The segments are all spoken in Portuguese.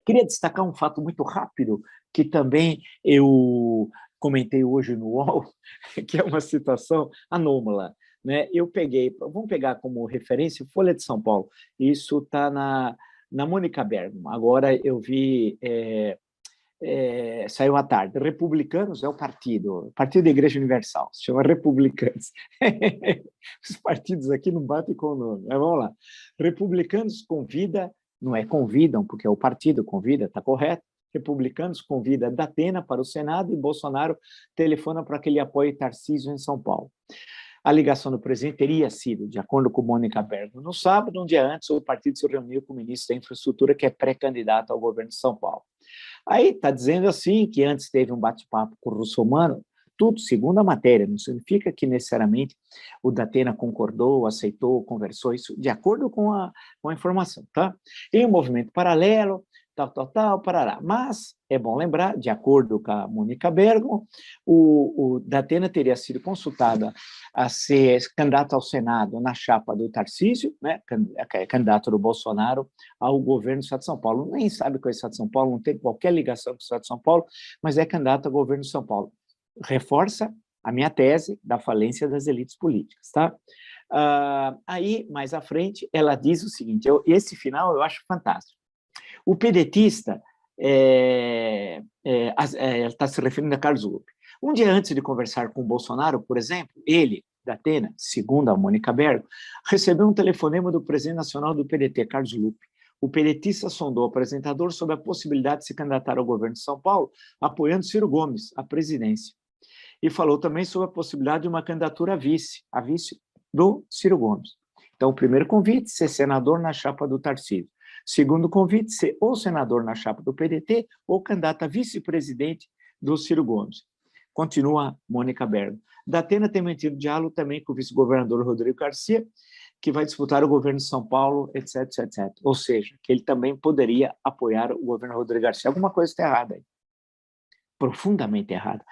Queria destacar um fato muito rápido, que também eu comentei hoje no UOL, que é uma situação anômala, né? Eu peguei, vamos pegar como referência Folha de São Paulo, isso está na Mônica Bergamo, agora eu vi, saiu à tarde, Republicanos é o partido da Igreja Universal, se chama Republicanos. Os partidos aqui não batem com o nome, mas vamos lá. Republicanos convida, não é convidam, porque é o partido convida, está correto, Republicanos convida Datena para o Senado e Bolsonaro telefona para que ele apoie Tarcísio em São Paulo. A ligação do presidente teria sido, de acordo com Mônica Bergamo, no sábado, um dia antes, o partido se reuniu com o ministro da Infraestrutura, que é pré-candidato ao governo de São Paulo. Aí está dizendo assim, que antes teve um bate-papo com o Russomano, tudo segundo a matéria, não significa que necessariamente o Datena concordou, aceitou, conversou, isso de acordo com a informação, tá? Em um movimento paralelo, tal, parará. Mas é bom lembrar, de acordo com a Mônica Bergamo, o Datena teria sido consultado a ser candidato ao Senado na chapa do Tarcísio, né, candidato do Bolsonaro ao governo do Estado de São Paulo. Nem sabe qual é o Estado de São Paulo, não tem qualquer ligação com o Estado de São Paulo, mas é candidato ao governo de São Paulo. Reforça a minha tese da falência das elites políticas, tá? Aí, mais à frente, ela diz o seguinte, esse final eu acho fantástico. O pedetista está se referindo a Carlos Lupe. Um dia antes de conversar com o Bolsonaro, por exemplo, ele, Datena, segundo a Mônica Bergamo, recebeu um telefonema do presidente nacional do PDT, Carlos Lupe. O pedetista sondou o apresentador sobre a possibilidade de se candidatar ao governo de São Paulo, apoiando Ciro Gomes à presidência. E falou também sobre a possibilidade de uma candidatura a vice do Ciro Gomes. Então, o primeiro convite, ser senador na chapa do Tarcísio. Segundo convite, ser ou senador na chapa do PDT ou candidato a vice-presidente do Ciro Gomes. Continua Mônica Bergamo. Datena tem mantido diálogo também com o vice-governador Rodrigo Garcia, que vai disputar o governo de São Paulo, etc, etc, etc. Ou seja, que ele também poderia apoiar o governo Rodrigo Garcia. Alguma coisa está errada aí. Profundamente errada.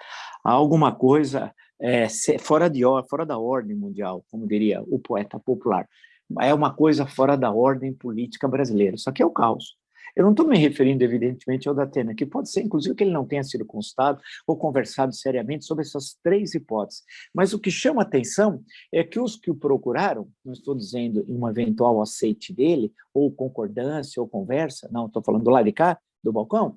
Há alguma coisa fora da ordem mundial, como diria o poeta popular. É uma coisa fora da ordem política brasileira. Isso aqui é o caos. Eu não estou me referindo, evidentemente, ao Datena, que pode ser, inclusive, que ele não tenha sido consultado ou conversado seriamente sobre essas três hipóteses. Mas o que chama atenção é que os que o procuraram, não estou dizendo em um eventual aceite dele, ou concordância, ou conversa, não, estou falando do lado de cá, do balcão,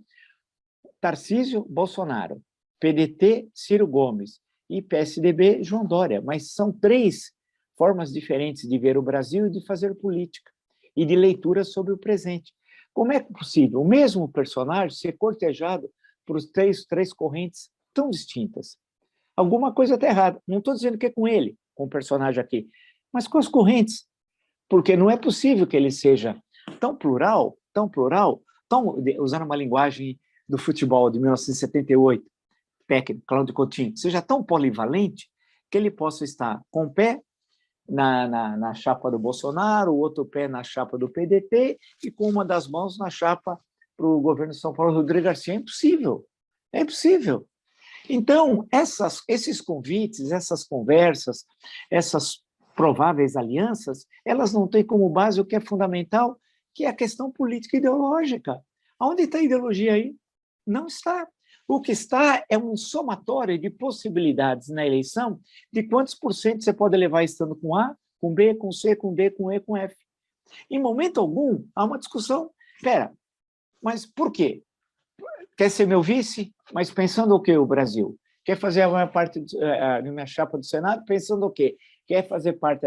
Tarcísio, Bolsonaro, PDT, Ciro Gomes e PSDB, João Dória. Mas são três formas diferentes de ver o Brasil e de fazer política, e de leitura sobre o presente. Como é possível o mesmo personagem ser cortejado por três correntes tão distintas? Alguma coisa está errada. Não estou dizendo que é com ele, com o personagem aqui, mas com as correntes, porque não é possível que ele seja tão plural, usando uma linguagem do futebol de 1978, técnico, Cláudio Coutinho, seja tão polivalente que ele possa estar com o pé na chapa do Bolsonaro, o outro pé na chapa do PDT e com uma das mãos na chapa para o governo de São Paulo, Rodrigo Garcia. É impossível. É impossível. Então, esses convites, essas conversas, essas prováveis alianças, elas não têm como base o que é fundamental, que é a questão política e ideológica. Onde está a ideologia aí? Não está. O que está é um somatório de possibilidades na eleição de quantos por cento você pode levar estando com A, com B, com C, com D, com E, com F. Em momento algum, há uma discussão. Espera, mas por quê? Quer ser meu vice? Mas pensando o quê, o Brasil? Quer fazer a maior parte da minha chapa do Senado? Pensando o quê? Quer fazer parte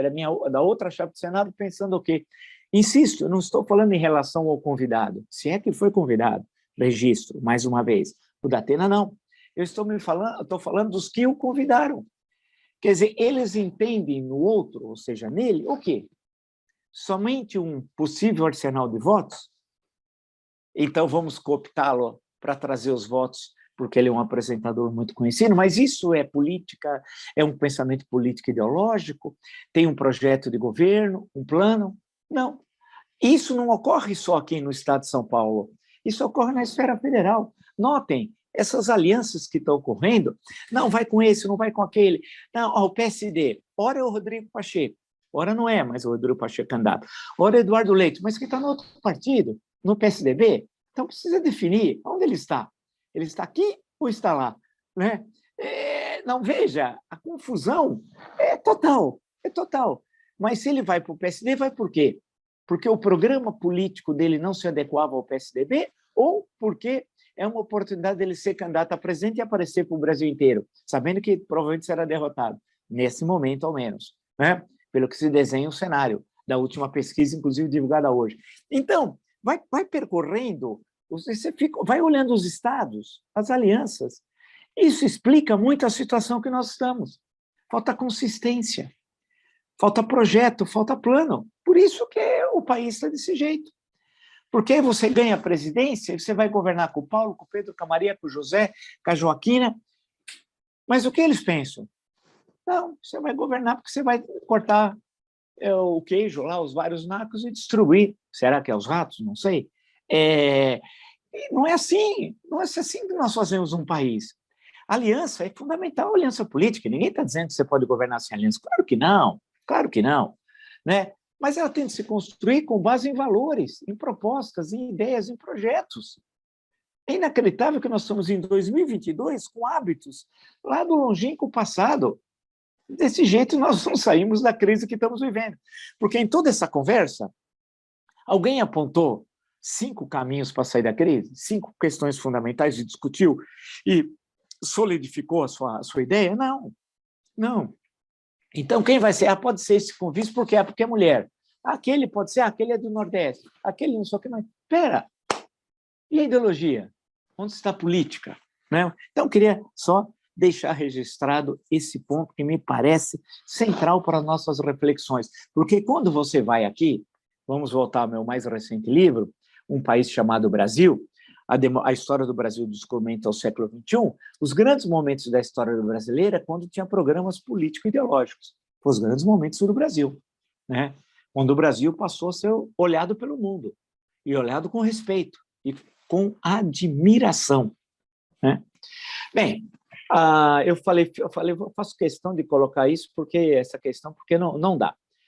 da outra chapa do Senado? Pensando o quê? Insisto, eu não estou falando em relação ao convidado. Se é que foi convidado, registro, mais uma vez. O Datena, não. Eu estou falando dos que o convidaram. Quer dizer, eles entendem no outro, ou seja, nele, o quê? Somente um possível arsenal de votos? Então, vamos cooptá-lo para trazer os votos, porque ele é um apresentador muito conhecido, mas isso é política, é um pensamento político ideológico, tem um projeto de governo, um plano? Não. Isso não ocorre só aqui no estado de São Paulo, isso ocorre na esfera federal. Notem, essas alianças que estão ocorrendo, não vai com esse, não vai com aquele, não, ó, o PSD, ora é o Rodrigo Pacheco, ora não é, mas o Rodrigo Pacheco é candidato, ora é Eduardo Leite, mas que está no outro partido, no PSDB, Então, precisa definir onde ele está. Ele está aqui ou está lá? Né? Não, veja, a confusão é total, é total. Mas se ele vai para o PSD, vai por quê? Porque o programa político dele não se adequava ao PSDB ou porque é uma oportunidade dele ser candidato a presidente e aparecer para o Brasil inteiro, sabendo que provavelmente será derrotado, nesse momento ao menos, né? Pelo que se desenha o cenário da última pesquisa, inclusive divulgada hoje. Então, vai percorrendo, vai olhando os estados, as alianças. Isso explica muito a situação que nós estamos. Falta consistência, falta projeto, falta plano. Por isso que o país está desse jeito. Porque aí você ganha a presidência, você vai governar com o Paulo, com o Pedro, com a Maria, com o José, com a Joaquina. Mas o que eles pensam? Não, você vai governar porque você vai cortar o queijo lá, os vários nacos, e distribuir. Será que é os ratos? Não sei. Não é assim. Não é assim que nós fazemos um país. Aliança é fundamental, aliança política. Ninguém está dizendo que você pode governar sem aliança. Claro que não, claro que não. Né? Mas ela tem de se construir com base em valores, em propostas, em ideias, em projetos. É inacreditável que nós estamos em 2022 com hábitos lá do longínquo passado. Desse jeito, nós não saímos da crise que estamos vivendo. Porque em toda essa conversa, alguém apontou 5 caminhos para sair da crise, 5 questões fundamentais e discutiu e solidificou a sua ideia? Não, não. Então, quem vai ser? Pode ser esse com vice, porque é mulher. Aquele pode ser, aquele é do Nordeste, aquele não sei o que mais. Espera, e a ideologia? Onde está a política? Né? Então, queria só deixar registrado esse ponto que me parece central para nossas reflexões. Porque quando você vai aqui, vamos voltar ao meu mais recente livro, Um País Chamado Brasil, a história do Brasil do descobrimento ao século XXI, os grandes momentos da história brasileira é quando tinha programas político-ideológicos. Os grandes momentos do Brasil, né? Quando o Brasil passou a ser olhado pelo mundo, e olhado com respeito, e com admiração. Né? Bem, eu faço questão de colocar isso, porque essa questão, porque não dá.